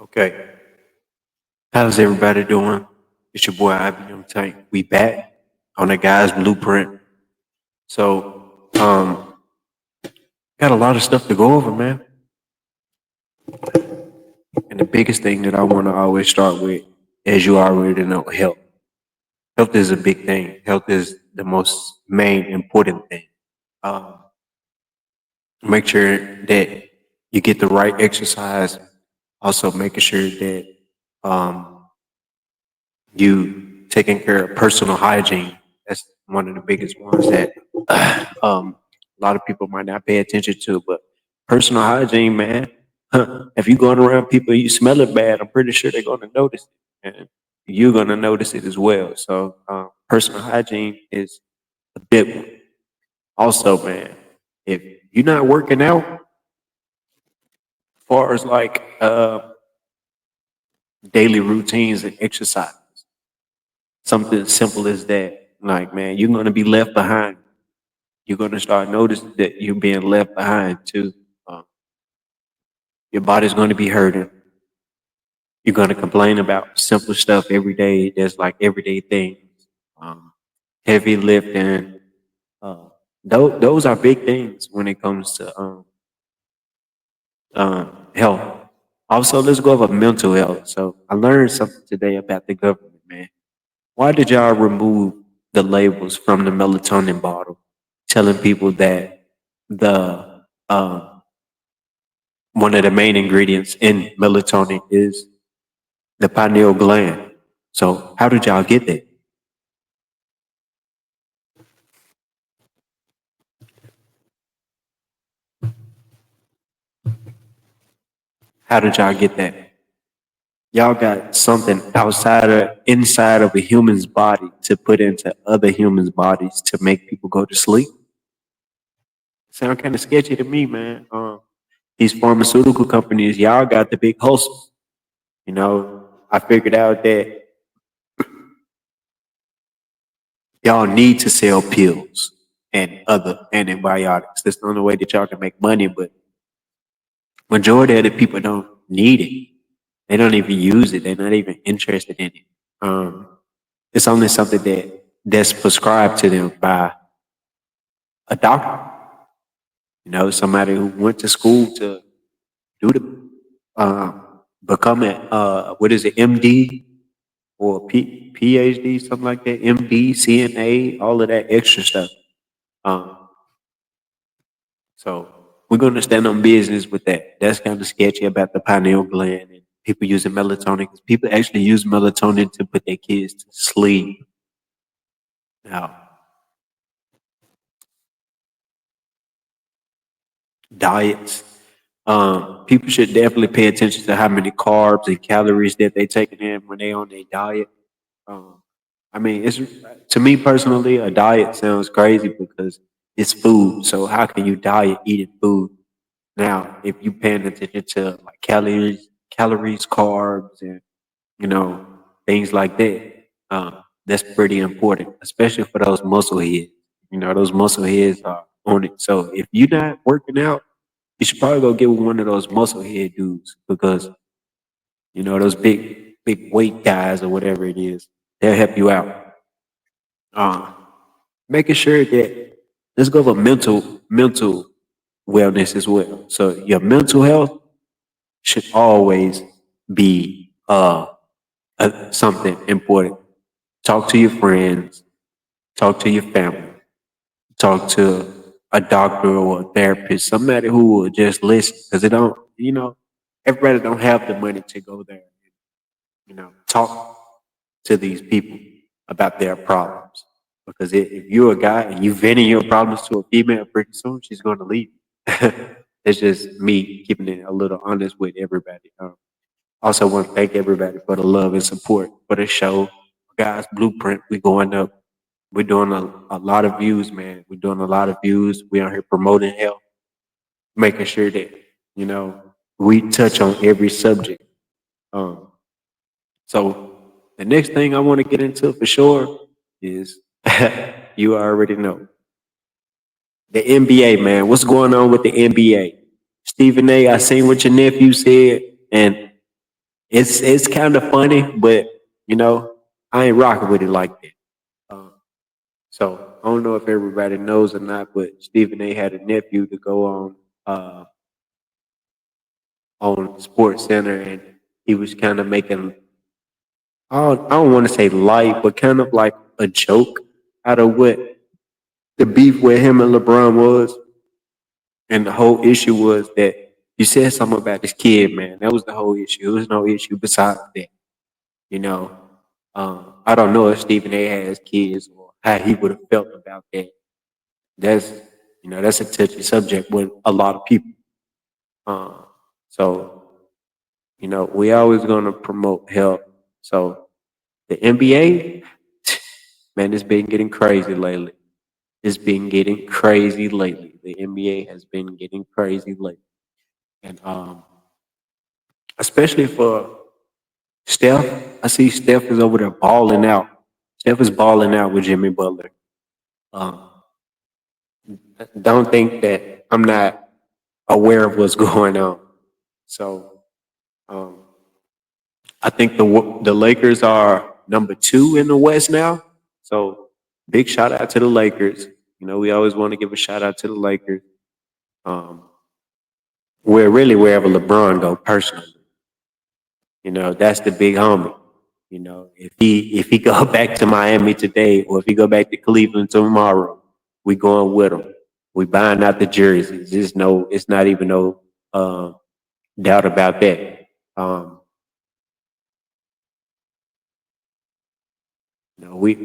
Okay, how's everybody doing? It's your boy IBM Tank. We back on the guy's blueprint. So, got a lot of stuff to go over, man. And the biggest thing that I want to always start with, as you already know, health. Health is a big thing. Health is the most main important thing. Um, Make sure that you get the right exercise. Also, making sure that um, you taking care of personal hygiene. That's one of the biggest ones that a lot of people might not pay attention to. But personal hygiene, man, if you're going around people, you smell it bad, I'm pretty sure they're going to notice it. And you're going to notice it as well. So personal hygiene is a big one. Also, man, if you're not working out, as far as like daily routines and exercise, something as simple as that, like, man, you're going to be left behind. You're going to start noticing that you're being left behind too. Um, your body's going to be hurting. You're going to complain about simple stuff every day. There's like everyday things, um, heavy lifting. Uh, those are big things when it comes to health. Also, let's go over mental health. So I learned something today about the government, man. Why did y'all remove the labels from the melatonin bottle, telling people that the one of the main ingredients in melatonin is the pineal gland? So how did y'all get that? How did y'all get that? Y'all got something outside or inside of a human's body to put into other humans' bodies to make people go to sleep? Sound kind of sketchy to me, man. These pharmaceutical companies, y'all got the big hustle. I figured out that y'all need to sell pills and other antibiotics. That's the only way that y'all can make money. But majority of the people don't need it. They don't even use it. They're not even interested in it. Um, it's only something that's prescribed to them by a doctor. Somebody who went to school to do the become a what is it, MD or PhD, something like that. MD, CNA, all of that extra stuff. Um, so we're going to stand on business with that. That's kind of sketchy about the pineal gland and people using melatonin, because people actually use melatonin to put their kids to sleep. Now, diets. People should definitely pay attention to how many carbs and calories that they taking in when they on their diet. Um, I mean, it's to me personally, a diet sounds crazy because it's food. So how can you diet eating food? Now, if you paying attention to like calories, carbs, and you know things like that, that's pretty important, especially for those muscle heads. Those muscle heads are on it. So if you're not working out, you should probably go get with one of those muscle head dudes because those big weight guys or whatever it is, they'll help you out. Uh, Making sure that let's go over mental wellness as well. So your mental health should always be something important. Talk to your friends, talk to your family, talk to a doctor or a therapist, somebody who will just listen, because they don't, everybody don't have the money to go there. Talk to these people about their problems. Because if you're a guy and you venting your problems to a female, pretty soon she's going to leave. It's just me keeping it a little honest with everybody. Also, want to thank everybody for the love and support for the show. Guys, Blueprint, we going up. We're doing a lot of views, man. We're doing a lot of views. We out here promoting health, making sure that, you know, we touch on every subject. Um, so the next thing I want to get into for sure is you already know the NBA, man. What's going on with the NBA? Stephen A. I seen what your nephew said, and it's kind of funny, but you know, I ain't rocking with it like that. Um, so I don't know if everybody knows or not, but Stephen A. had a nephew to go on Sports Center, and he was kind of making I don't want to say light, but kind of like a joke out of what the beef with him and LeBron was. And the whole issue was that you said something about this kid, man. That was the whole issue. There was no issue besides that. You know, I don't know if Stephen A. has kids or how he would have felt about that. That's that's a touchy subject with a lot of people. Uh, so we always gonna promote health. So the NBA, man, it's been getting crazy lately. It's been getting crazy lately. The NBA has been getting crazy lately, and especially for Steph. I see Steph is over there balling out. Steph is balling out with Jimmy Butler. Um, don't think that I'm not aware of what's going on. So um, I think the Lakers are number 2 in the West now. So big shout out to the Lakers. We always want to give a shout out to the Lakers. Um, where really wherever LeBron go personally, that's the big homie. If he go back to Miami today, or if he go back to Cleveland tomorrow, we going with him. We buying out the jerseys. It's not even no doubt about that. We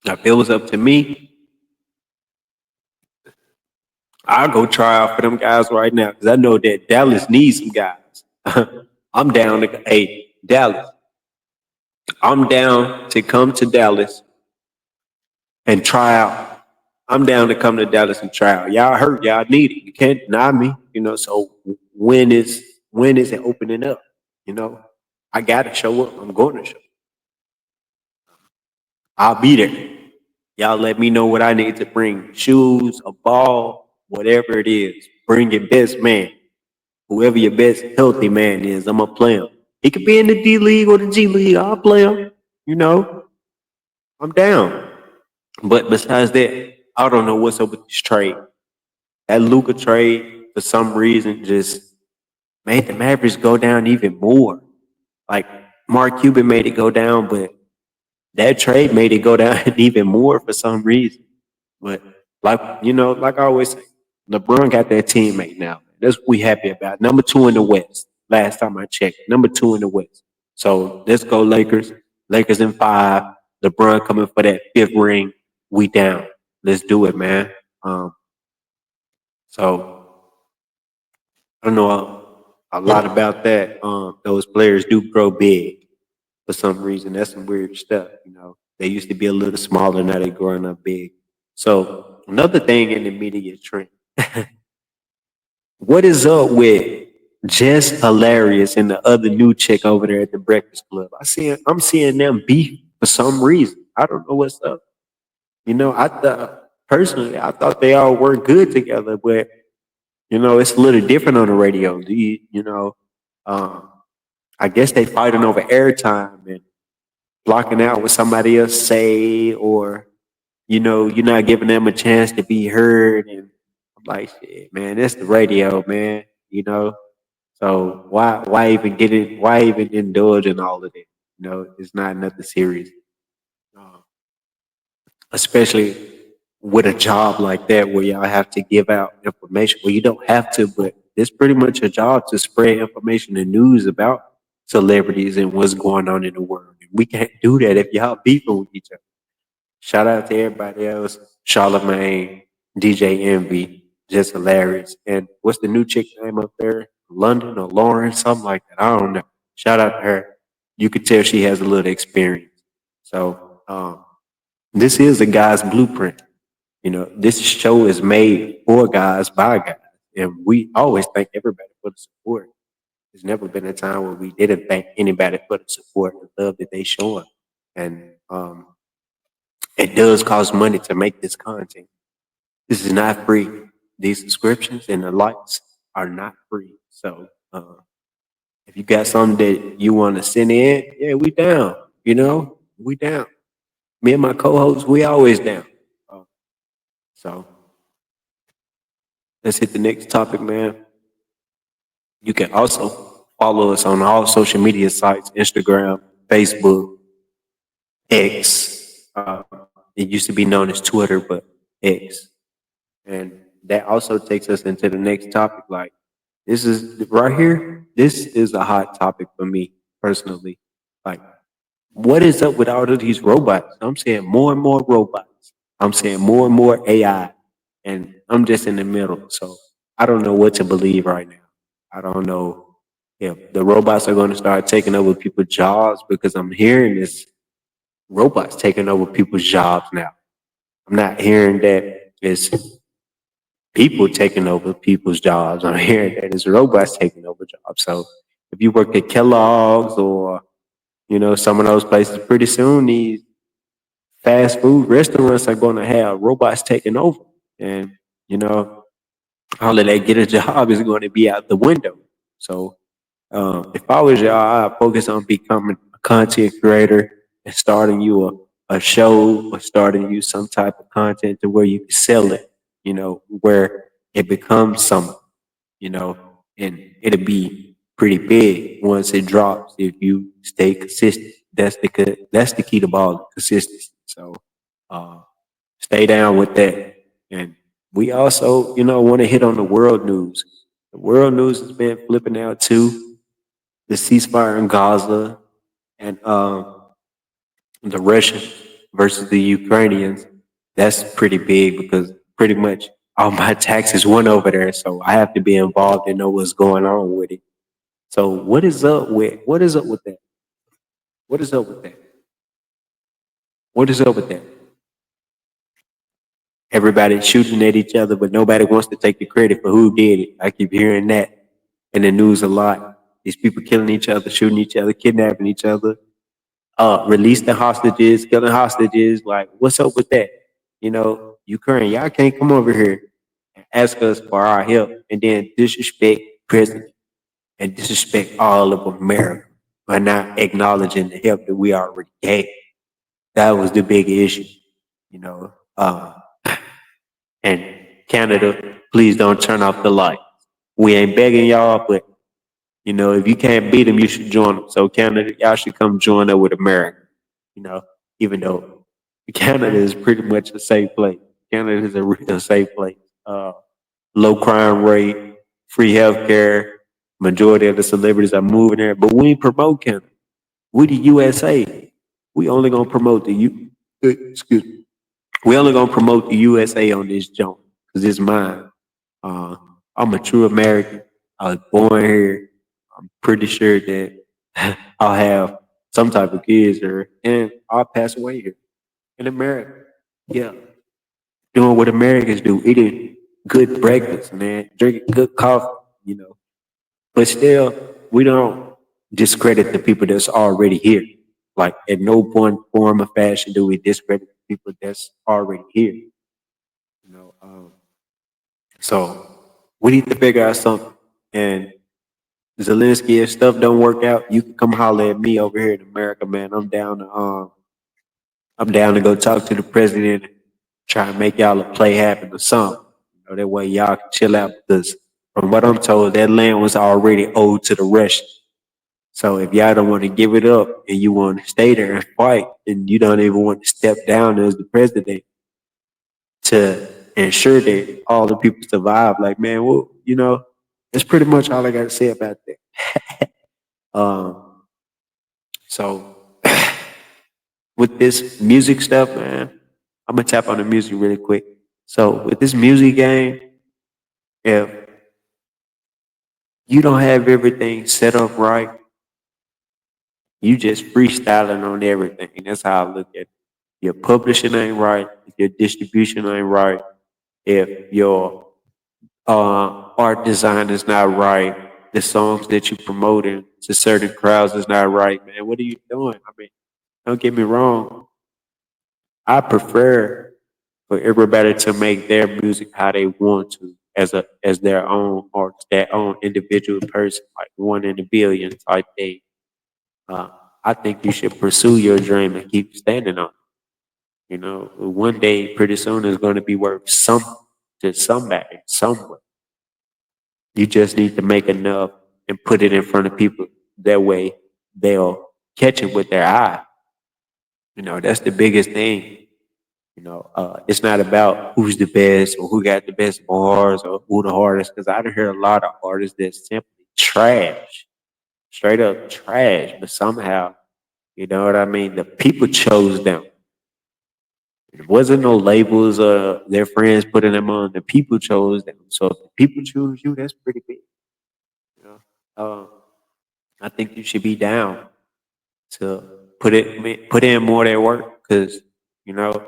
If it was up to me, I'll go try out for them guys right now because I know that Dallas needs some guys. I'm down to Dallas. I'm down to come to Dallas and try out. I'm down to come to Dallas and try out. Y'all hurt, y'all need it. You can't deny me, So when is it opening up? I gotta show up. I'm going to show up. I'll be there. Y'all let me know what I need to bring. Shoes, a ball, whatever it is. Bring your best man. Whoever your best healthy man is, I'm gonna play him. He could be in the D League or the G League. I'll play him. I'm down. But besides that, I don't know what's up with this trade. That Luca trade, for some reason, just made the Mavericks go down even more. Like Mark Cuban made it go down, but that trade made it go down even more for some reason. But like I always say, LeBron got that teammate now. That's what we happy about. Number 2 in the West. Last time I checked, number 2 in the West. So let's go Lakers. Lakers in 5. LeBron coming for that 5th ring. We down. Let's do it, man. So I don't know a lot about that. Those players do grow big for some reason. That's some weird stuff. They used to be a little smaller, now they're growing up big. So another thing in the media trend. What is up with Jess Hilarious and the other new chick over there at the Breakfast Club? I'm seeing them beef for some reason. I don't know what's up. I thought personally, I thought they all worked good together, but it's a little different on the radio. Um, I guess they fighting over airtime and blocking out what somebody else say, or you're not giving them a chance to be heard. And I'm like, shit, man, it's the radio, man. You know, so why even get it? Why even indulge in all of it? It's not nothing serious. Uh, Especially with a job like that where y'all have to give out information. Well, you don't have to, but it's pretty much a job to spread information and news about celebrities and what's going on in the world. And we can't do that if y'all beefing with each other. Shout out to everybody else. Charlemagne, DJ Envy, just hilarious. And what's the new chick name up there? London or Lauren, something like that. I don't know. Shout out to her. You could tell she has a little experience. So this is a guy's blueprint. This show is made for guys by guys. And we always thank everybody for the support. There's never been a time where we didn't thank anybody for the support and love that they show us. And it does cost money to make this content. This is not free. These subscriptions and the likes are not free. So if you got something that you want to send in, yeah, we down. We down. Me and my co-hosts, we always down. So let's hit the next topic, man. You can also follow us on all social media sites: Instagram, Facebook, X. It used to be known as Twitter, but X. And that also takes us into the next topic. Like, this is right here. This is a hot topic for me personally. Like, what is up with all of these robots? I'm saying more and more robots. I'm saying more and more AI. And I'm just in the middle. So I don't know what to believe right now. I don't know if the robots are going to start taking over people's jobs, because I'm hearing this robots taking over people's jobs now. I'm not hearing that it's people taking over people's jobs. I'm hearing that it's robots taking over jobs. So if you work at Kellogg's or some of those places, pretty soon these fast food restaurants are going to have robots taking over, and you know all of that get a job is going to be out the window. So if I was y'all, I'd focus on becoming a content creator and starting you a show, or starting you some type of content to where you can sell it, where it becomes something, and it'll be pretty big once it drops if you stay consistent. That's the key to ball, consistency. So uh, stay down with that. And we also, want to hit on the world news. The world news has been flipping out too. The ceasefire in Gaza and the Russians versus the Ukrainians. That's pretty big because pretty much all my taxes went over there, so I have to be involved and know what's going on with it. So what is up with that? What is up with that? What is up with that? Everybody shooting at each other, but nobody wants to take the credit for who did it. I keep hearing that in the news a lot. These people killing each other, shooting each other, kidnapping each other, release the hostages, killing hostages. Like, what's up with that? Ukraine, y'all can't come over here and ask us for our help and then disrespect president and disrespect all of America by not acknowledging the help that we already gave. That was the big issue, you know. And Canada, please don't turn off the light. We ain't begging y'all, but if you can't beat them, you should join them. So Canada, y'all should come join up with America. You know, even though Canada is pretty much a safe place. Canada is a real safe place. Low crime rate, free healthcare. Majority of the celebrities are moving there, but we ain't promote Canada. We the USA. We only gonna promote the excuse me. We only gonna promote the USA on this joint because it's mine. Uh, I'm a true American. I was born here. I'm pretty sure that I'll have some type of kids here, and I'll pass away here. in America. Yeah, doing what Americans do, eating good breakfast, man, drinking good coffee, you know. But still, we don't discredit the people that's already here. Like at no point, form, or fashion do we discredit the people that's already here. You know, so we need to figure out something. And Zelensky, if stuff don't work out, you can come holler at me over here in America, man. I'm down to go talk to the president and try and make y'all a play happen or something. You know, that way y'all can chill out because from what I'm told, that land was already owed to the Russians. So if y'all don't want to give it up and you want to stay there and fight, and you don't even want to step down as the president to ensure that all the people survive, like man, well, you know, that's pretty much all I got to say about that. Um, so with this music stuff, man, I'm gonna tap on the music really quick. So with this music game, if you don't have everything set up right, you just freestyling on everything. That's how I look at it. Your publishing ain't right, if your distribution ain't right, if your art design is not right, the songs that you promoting to certain crowds is not right, man. What are you doing? I mean, don't get me wrong. I prefer for everybody to make their music how they want to, as their own artist, their own individual person, like one in a billion type thing. Uh, I think you should pursue your dream and keep standing on it. You know, one day, pretty soon, it's going to be worth some to somebody somewhere. You just need to make enough and put it in front of people. That way, they'll catch it with their eye. You know, that's the biggest thing. You know, it's not about who's the best or who got the best bars or who the hardest. Because I done hear a lot of artists that simply trash, straight up trash. But somehow, you know what I mean. The people chose them. It wasn't no labels. Their friends putting them on. The people chose them. So if the people choose you, that's pretty big. You know, I think you should be down to put in more of their work because you know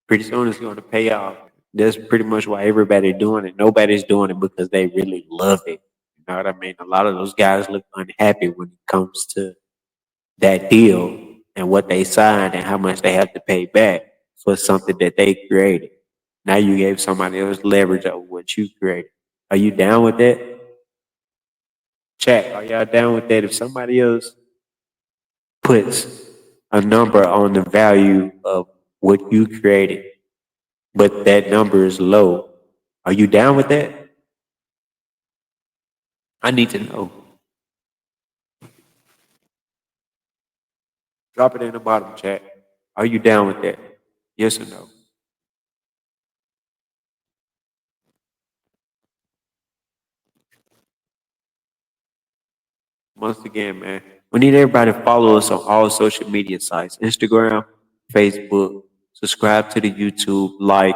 pretty soon it's going to pay off. That's pretty much why everybody's doing it. Nobody's doing it because they really love it. You know what I mean? A lot of those guys look unhappy when it comes to that deal and what they signed and how much they have to pay back for something that they created. Now you gave somebody else leverage over what you created. Are you down with that? Chat, are y'all down with that? If somebody else puts a number on the value of what you created, but that number is low. Are you down with that? I need to know. Drop it in the bottom chat. Are you down with that? Yes or no? Once again, man, we need everybody to follow us on all social media sites: Instagram, Facebook, subscribe to the YouTube, like,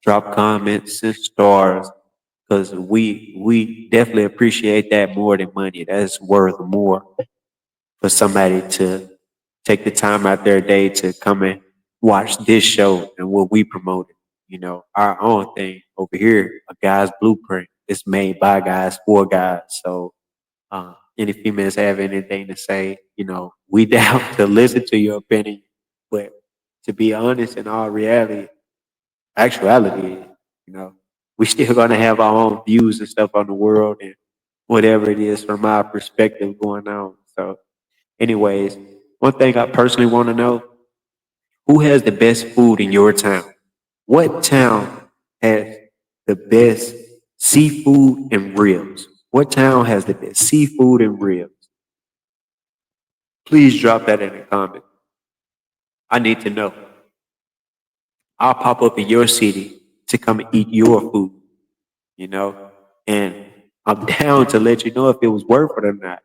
drop comments and stars, because we definitely appreciate that more than money. That's worth more for somebody to take the time out their day to come and watch this show and what we promoted. You know, our own thing over here, a guy's blueprint. It's made by guys for guys. So any females have anything to say, you know, we down to listen to your opinion. But to be honest, in all reality, actuality, you know, we still gonna have our own views and stuff on the world and whatever it is from our perspective going on. So anyways, one thing I personally want to know, who has the best food in your town? What town has the best seafood and ribs? What town has the best seafood and ribs? Please drop that in the comment. I need to know. I'll pop up in your city to come and eat your food, you know? And I'm down to let you know if it was worth it or not.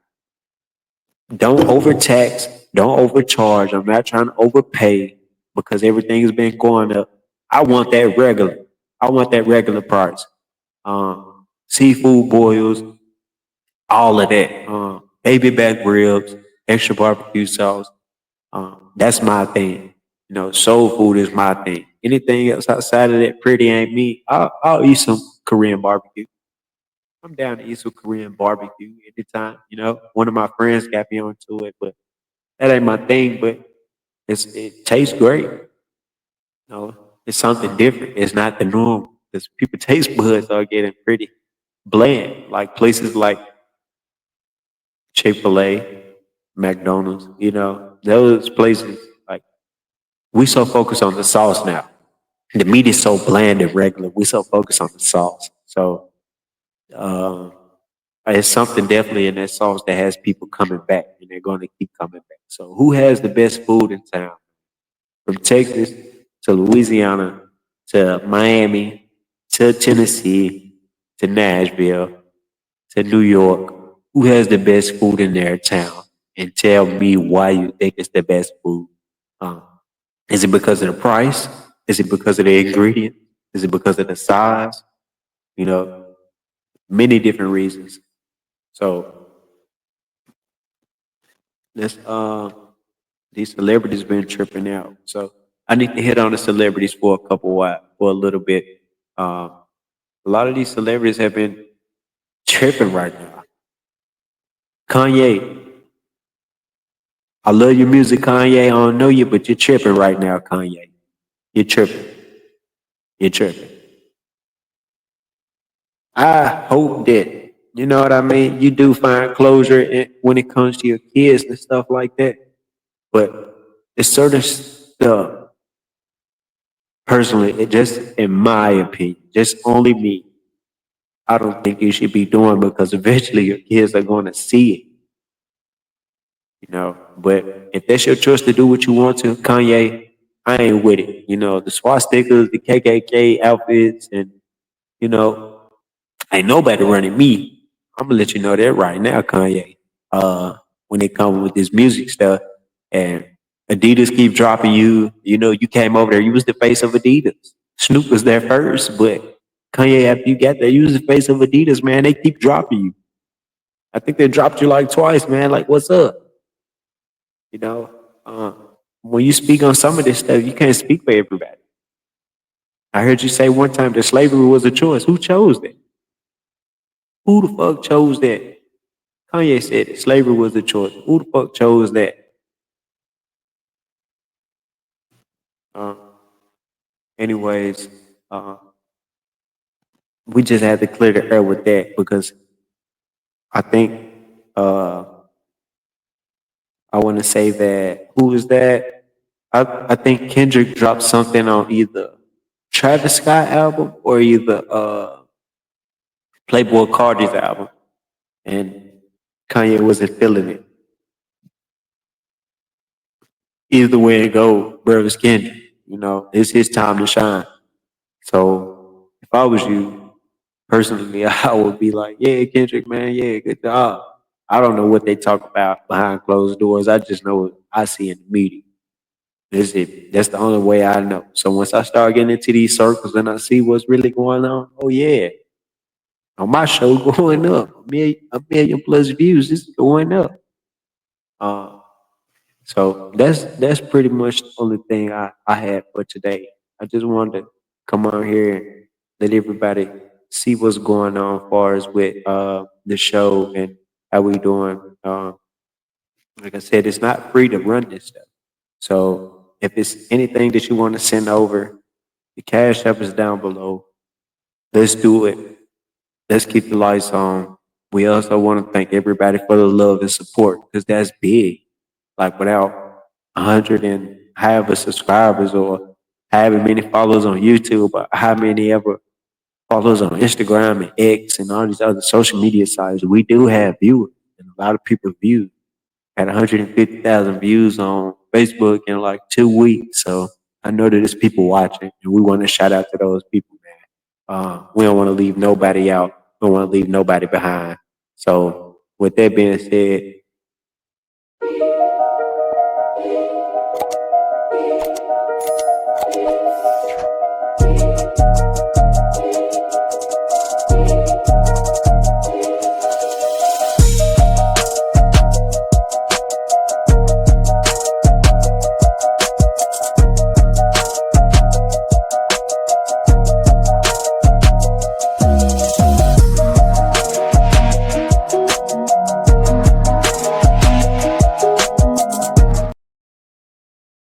Don't overtax, don't overcharge. I'm not trying to overpay because everything has been going up. I want that regular. I want that regular price. Seafood boils, all of that. Baby back ribs, extra barbecue sauce. That's my thing. You know, soul food is my thing. Anything else outside of that pretty ain't me. I'll eat some Korean barbecue. I'm down to eat some Korean barbecue anytime. You know, one of my friends got me onto it, but that ain't my thing. But it tastes great. You know, it's something different. It's not the norm because people taste buds are getting pretty bland. Like places like Chick-fil-A, McDonald's. You know, those places like we so focused on the sauce now. The meat is so bland and regular. We so focused on the sauce. So um, it's something definitely in that sauce that has people coming back, and they're going to keep coming back. So who has the best food in town? From Texas to Louisiana to Miami to Tennessee to Nashville to New York. Who has the best food in their town? And tell me why you think it's the best food. Um, is it because of the price? Is it because of the ingredient? Is it because of the size? You know, many different reasons. So let's these celebrities been tripping out. So I need to hit on the celebrities for a couple while for a little bit. A lot of these celebrities have been tripping right now. Kanye, I love your music, Kanye. I don't know you, but you're tripping right now, Kanye. You're tripping. You're tripping. I hope that you know what I mean. You do find closure when it comes to your kids and stuff like that. But it's certain stuff, personally, it just in my opinion, just only me. I don't think you should be doing because eventually your kids are going to see it, you know. But if that's your choice to do what you want to, Kanye, I ain't with it. You know, the swastikas, the KKK outfits, and you know, ain't nobody running me. I'm gonna let you know that right now, Kanye. When it comes with this music stuff, and Adidas keep dropping you. You know, you came over there. You was the face of Adidas. Snoop was there first, but Kanye, after you got there, you was the face of Adidas, man. They keep dropping you. I think they dropped you like twice, man. Like, what's up? You know, uh, when you speak on some of this stuff, you can't speak for everybody. I heard you say one time that slavery was a choice. Who chose that? Who the fuck chose that? Kanye said it. Slavery was a choice. Who the fuck chose that? Uh, anyways, uh, we just had to clear the air with that because I think uh, I want to say that who is that? I think Kendrick dropped something on either Travis Scott album or either Playboy Cardi's album, and Kanye wasn't feeling it. Either way it go, bro, it's Kendrick. You know, it's his time to shine. So if I was you, personally, I would be like, yeah, Kendrick, man, yeah, good job. I don't know what they talk about behind closed doors. I just know what I see in the media. That's it. That's the only way I know. So once I start getting into these circles and I see what's really going on, oh yeah, on my show going up, a million plus views, it's going up. Uh, so that's pretty much the only thing I had for today. I just wanted to come on here and let everybody see what's going on as far as with the show and how we doing. Like I said, it's not free to run this stuff. So if it's anything that you want to send over, the cash app is down below. Let's do it. Let's keep the lights on. We also want to thank everybody for the love and support because that's big. Like without 100 and however subscribers or however many followers on YouTube, or how many ever followers on Instagram and X and all these other social media sites, we do have viewers and a lot of people view. Had 150,000 views on Facebook in like 2 weeks. So I know that there's people watching, and we want to shout out to those people, man. We don't want to leave nobody out. We don't want to leave nobody behind. So with that being said,